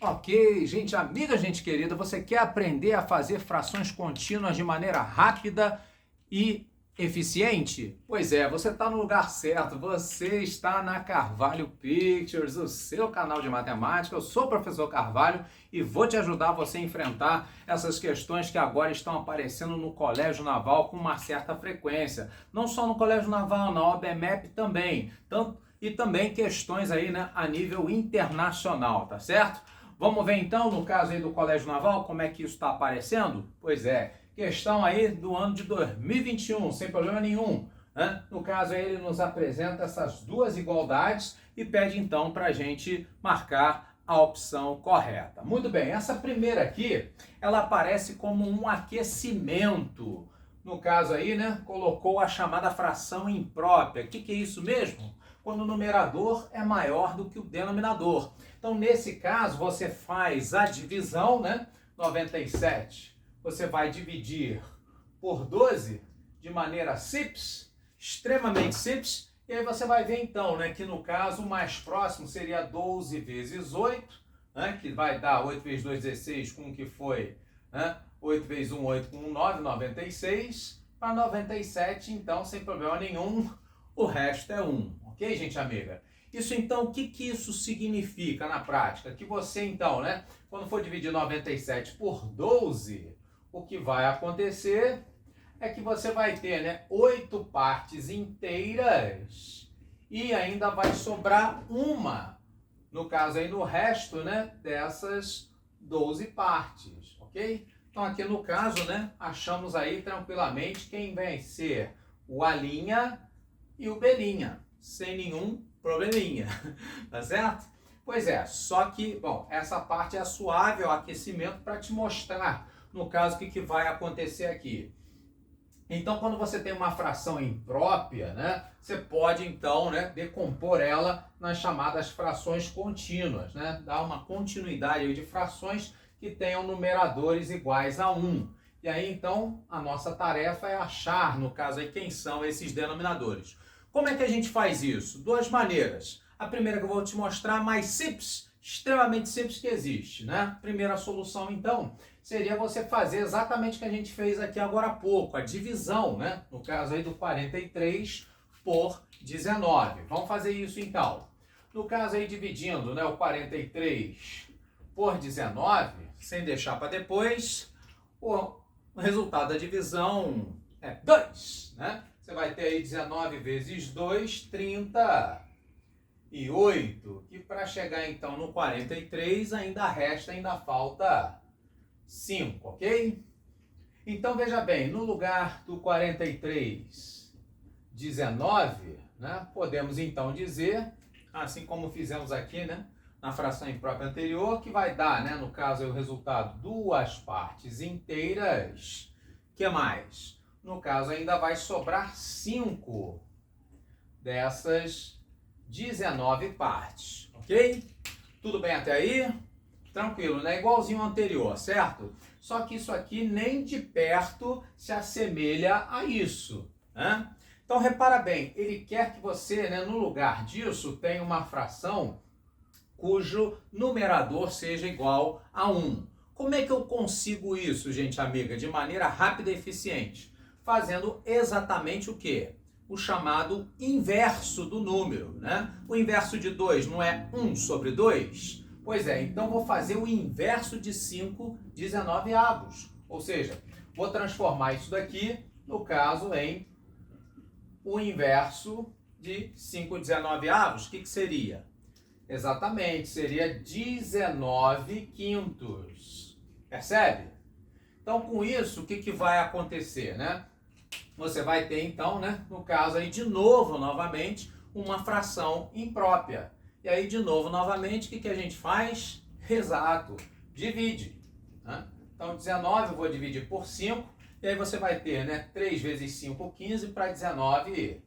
Ok, gente amiga, gente querida, você quer aprender a fazer frações contínuas de maneira rápida e eficiente? Pois é, você está no lugar certo, você está na Carvalho Pictures, o seu canal de matemática. Eu sou o professor Carvalho e vou te ajudar você a enfrentar essas questões que agora estão aparecendo no Colégio Naval com uma certa frequência. Não só no Colégio Naval, na OBMEP também, e também questões aí, né, a nível internacional, tá certo? Vamos ver então, no caso aí do Colégio Naval, como é que isso está aparecendo? Pois é, questão aí do ano de 2021, sem problema nenhum, né? No caso aí ele nos apresenta essas duas igualdades e pede então para a gente marcar a opção correta. Muito bem, essa primeira aqui, ela aparece como um aquecimento. No caso aí, né, colocou a chamada fração imprópria. O que é isso mesmo? Quando o numerador é maior do que o denominador. Então, nesse caso, você faz a divisão, né? 97, você vai dividir por 12 de maneira simples, extremamente simples, e aí você vai ver então, né, que no caso o mais próximo seria 12 vezes 8, né, que vai dar 8 vezes 2, 16, com o que foi, né, 8 vezes 1, 8 com 1, 9, 96, para 97, então, sem problema nenhum, o resto é 1, ok, gente amiga? Isso então, o que isso significa na prática? Que você então, né, quando for dividir 97 por 12, o que vai acontecer é que você vai ter, né, 8 partes inteiras e ainda vai sobrar uma, no caso aí no resto, né, dessas 12 partes, ok? Então aqui no caso, né, achamos aí tranquilamente quem vai ser o A' e o B', sem nenhum probleminha, tá certo? Pois é, só que, bom, essa parte é suave, é o aquecimento para te mostrar, no caso, o que vai acontecer aqui. Então, quando você tem uma fração imprópria, né, você pode, então, né, decompor ela nas chamadas frações contínuas, né, dar uma continuidade aí de frações que tenham numeradores iguais a 1. E aí, então, a nossa tarefa é achar, no caso aí, quem são esses denominadores. Como é que a gente faz isso? Duas maneiras. A primeira que eu vou te mostrar, mais simples, extremamente simples que existe, né? Primeira solução, então, seria você fazer exatamente o que a gente fez aqui agora há pouco, a divisão, né? No caso aí do 43 por 19. Vamos fazer isso, então. No caso aí, dividindo, né, o 43 por 19, sem deixar para depois, o resultado da divisão é 2, né? Você vai ter aí 19 vezes 2, 38. Que para chegar então no 43 ainda falta 5, ok? Então veja bem, no lugar do 43, 19, né? Podemos então dizer, assim como fizemos aqui, né? Na fração imprópria anterior, que vai dar, né? No caso, o resultado duas partes inteiras. O que mais? No caso, ainda vai sobrar 5 dessas 19 partes, ok? Tudo bem até aí? Tranquilo, né? Igualzinho ao anterior, certo? Só que isso aqui nem de perto se assemelha a isso, né? Então, repara bem, ele quer que você, né, no lugar disso, tenha uma fração cujo numerador seja igual a 1. Como é que eu consigo isso, gente amiga, de maneira rápida e eficiente? Fazendo exatamente o quê? O chamado inverso do número, né? O inverso de 2 não é 1 sobre 2? Pois é, então vou fazer o inverso de 5 19avos. Ou seja, vou transformar isso daqui, no caso, em o inverso de 5 19avos. O que seria? Exatamente, seria 19 quintos. Percebe? Então, com isso, o que vai acontecer, né? Você vai ter, então, né, no caso aí, de novo, novamente, uma fração imprópria. E aí, de novo, novamente, o que a gente faz? Exato, divide, né? Então, 19 eu vou dividir por 5, e aí você vai ter, né, 3 vezes 5, 15, para 19,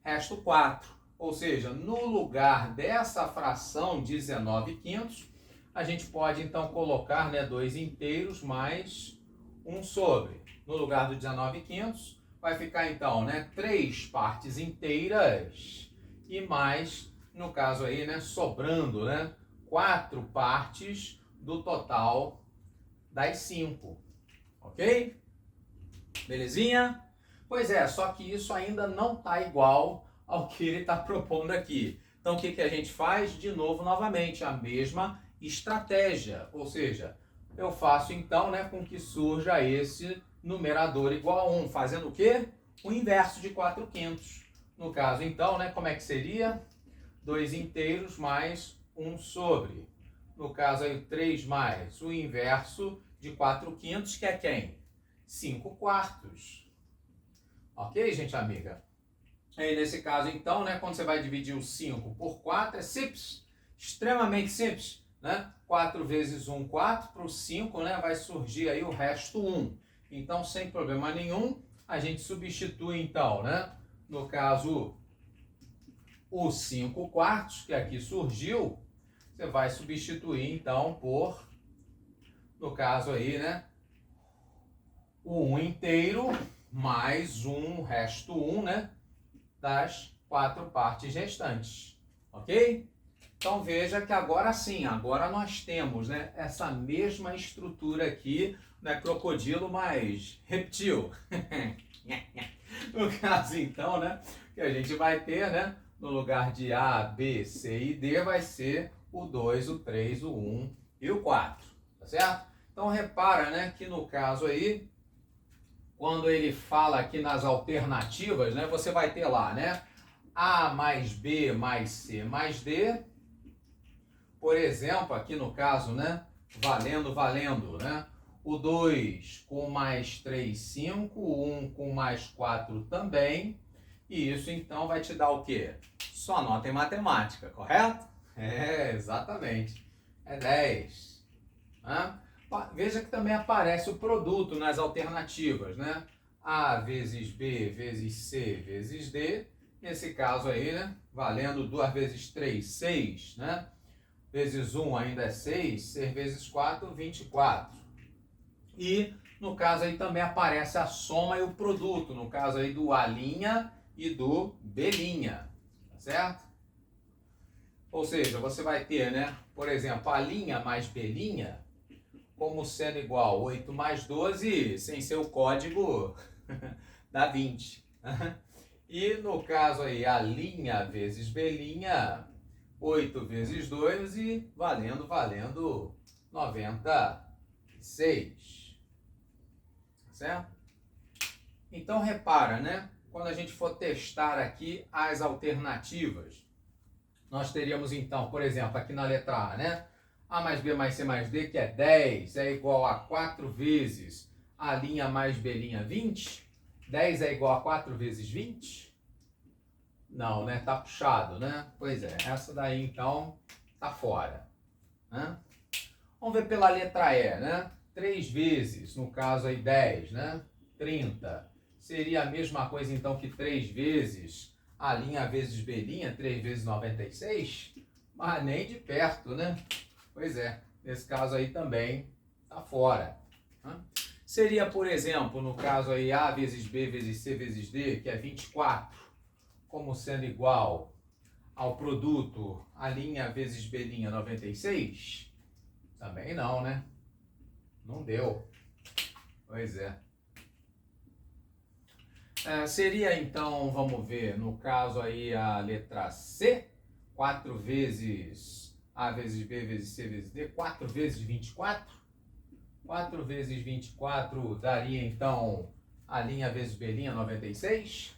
resto 4. Ou seja, no lugar dessa fração 19 quintos, a gente pode então colocar, né, 2 inteiros mais 1 sobre. No lugar do 19 quintos, vai ficar então, né, 3 partes inteiras e mais, no caso aí, né, sobrando, né, 4 partes do total das 5. Ok? Belezinha? Pois é, só que isso ainda não está igual ao que ele está propondo aqui. Então, o que a gente faz? De novo, novamente, a mesma estratégia. Ou seja, eu faço então, né, com que surja esse numerador igual a 1. Fazendo o quê? O inverso de 4/5. No caso, então, né, como é que seria? 2 inteiros mais 1 sobre. No caso aí, 3 mais o inverso de 4/5, que é quem? 5/4. Ok, gente amiga? Aí, nesse caso, então, né, quando você vai dividir o 5 por 4, é simples, extremamente simples, né? 4 vezes 1, 4, para o 5, né, vai surgir aí o resto 1. Então, sem problema nenhum, a gente substitui, então, né, no caso, o 5/4, que aqui surgiu, você vai substituir, então, por, no caso aí, né, o 1 inteiro mais o resto 1, né, das 4 partes restantes, ok? Então veja que agora sim, agora nós temos, né, essa mesma estrutura aqui, né, crocodilo mais reptil. No caso então, né, que a gente vai ter, né, no lugar de A, B, C e D vai ser o 2, o 3, o 1 e o 4, tá certo? Então repara, né, que no caso aí, quando ele fala aqui nas alternativas, né, você vai ter lá, né, A mais B mais C mais D. Por exemplo, aqui no caso, né, valendo, né, o 2 com mais 3, 5, o 1 com mais 4 também. E isso então vai te dar o quê? Só nota em matemática, correto? É, exatamente. É 10. Né? Veja que também aparece o produto nas alternativas, né? A vezes B vezes C vezes D. Nesse caso aí, né? Valendo 2 vezes 3, 6, né? Vezes 1 ainda é 6, 6 vezes 4, 24. E no caso aí também aparece a soma e o produto, no caso aí do A' e do B', tá certo? Ou seja, você vai ter, né? Por exemplo, A' mais B', como sendo igual 8 mais 12, sem ser o código, dá 20. E no caso aí, A' vezes B', 8 vezes 2 e valendo 96. Certo? Então repara, né? Quando a gente for testar aqui as alternativas, nós teríamos então, por exemplo, aqui na letra A, né? A mais B mais C mais D, que é 10, é igual a 4 vezes A' mais B', 20. 10 é igual a 4 vezes 20? Não, né? Tá puxado, né? Pois é, essa daí então tá fora. Né? Vamos ver pela letra E, né? 3 vezes, no caso aí 10, né? 30. Seria a mesma coisa então que 3 vezes A' vezes B', 3 vezes 96? Mas nem de perto, né? Pois é, nesse caso aí também tá fora. Né? Seria, por exemplo, no caso aí A vezes B vezes C vezes D, que é 24, como sendo igual ao produto A' vezes B', 96? Também não, né? Não deu. Pois é. Seria então, vamos ver, no caso aí a letra C, 4 vezes A vezes B vezes C vezes D, 4 vezes 24. 4 vezes 24 daria então A' vezes B', 96?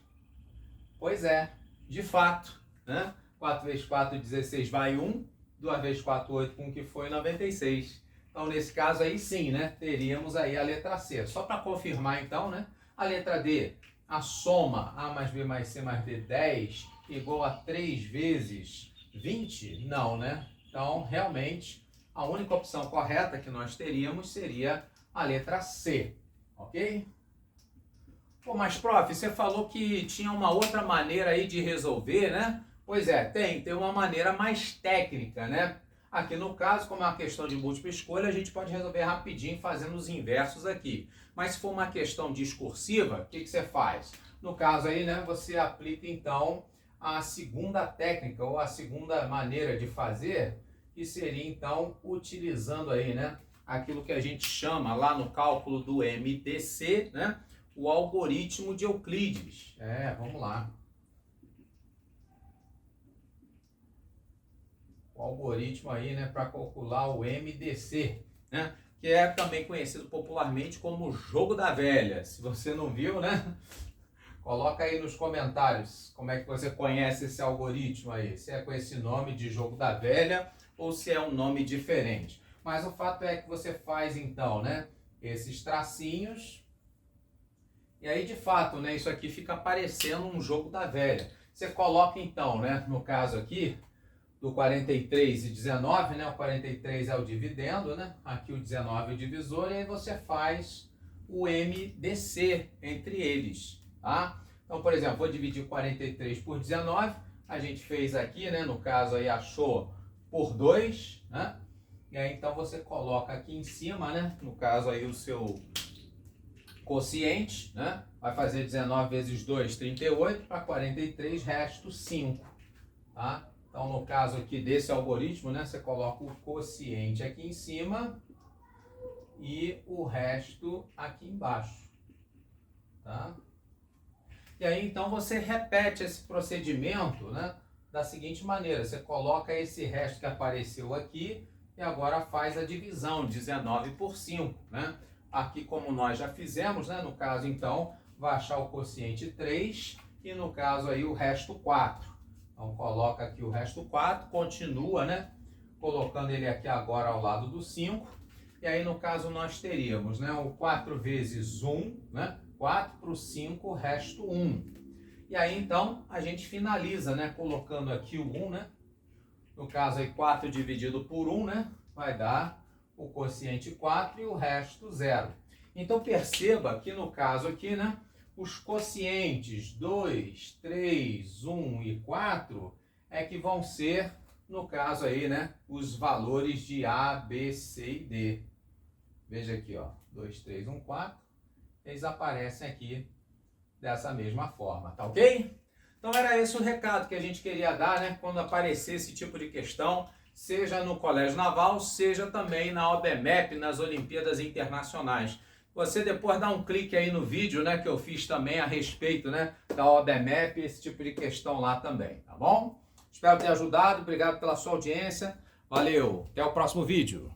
Pois é, de fato, né? 4 vezes 4, 16 vai 1, 2 vezes 4, 8, com que foi 96. Então, nesse caso aí sim, né? Teríamos aí a letra C. Só para confirmar então, né? A letra D, a soma A mais B mais C mais D, 10, igual a 3 vezes 20? Não, né? Então, realmente, a única opção correta que nós teríamos seria a letra C, ok? Pô, mas prof, você falou que tinha uma outra maneira aí de resolver, né? Pois é, tem uma maneira mais técnica, né? Aqui no caso, como é uma questão de múltipla escolha, a gente pode resolver rapidinho fazendo os inversos aqui. Mas se for uma questão discursiva, o que você faz? No caso aí, né, você aplica então a segunda técnica ou a segunda maneira de fazer, que seria então utilizando aí, né, aquilo que a gente chama lá no cálculo do MDC, né, o algoritmo de Euclides. Vamos lá. O algoritmo aí, né, para calcular o MDC, né, que é também conhecido popularmente como jogo da velha. Se você não viu, né, coloca aí nos comentários como é que você conhece esse algoritmo aí, se é com esse nome de jogo da velha ou se é um nome diferente. Mas o fato é que você faz então, né, esses tracinhos e aí de fato, né, isso aqui fica parecendo um jogo da velha. Você coloca então, né, no caso aqui, do 43 e 19, né? O 43 é o dividendo, né? Aqui o 19 é o divisor, e aí você faz o MDC entre eles, tá? Então, por exemplo, vou dividir 43 por 19, a gente fez aqui, né? No caso aí achou por 2, né? E aí então você coloca aqui em cima, né? No caso aí o seu quociente, né? Vai fazer 19 vezes 2, 38, para 43, resto 5, tá? Então, no caso aqui desse algoritmo, né, você coloca o quociente aqui em cima e o resto aqui embaixo, tá? E aí, então, você repete esse procedimento, né, da seguinte maneira. Você coloca esse resto que apareceu aqui e agora faz a divisão, 19 por 5, né? Aqui, como nós já fizemos, né, no caso, então, vai achar o quociente 3 e, no caso, aí o resto 4. Então, coloca aqui o resto 4, continua, né? Colocando ele aqui agora ao lado do 5. E aí, no caso, nós teríamos, né? O 4 vezes 1, né? 4 para o 5, resto 1. E aí, então, a gente finaliza, né? Colocando aqui o 1, né? No caso, aí, 4 dividido por 1, né? Vai dar o quociente 4 e o resto 0. Então, perceba que, no caso aqui, né? Os quocientes 2, 3, 1 e 4 é que vão ser, no caso aí, né, os valores de A, B, C e D. Veja aqui, ó, 2, 3, 1, 4. Eles aparecem aqui dessa mesma forma, tá ok? Então era esse o recado que a gente queria dar, né, quando aparecer esse tipo de questão, seja no Colégio Naval, seja também na OBMEP, nas Olimpíadas Internacionais. Você depois dá um clique aí no vídeo, né, que eu fiz também a respeito, né, da OBMEP, esse tipo de questão lá também, tá bom? Espero ter ajudado, obrigado pela sua audiência, valeu, até o próximo vídeo.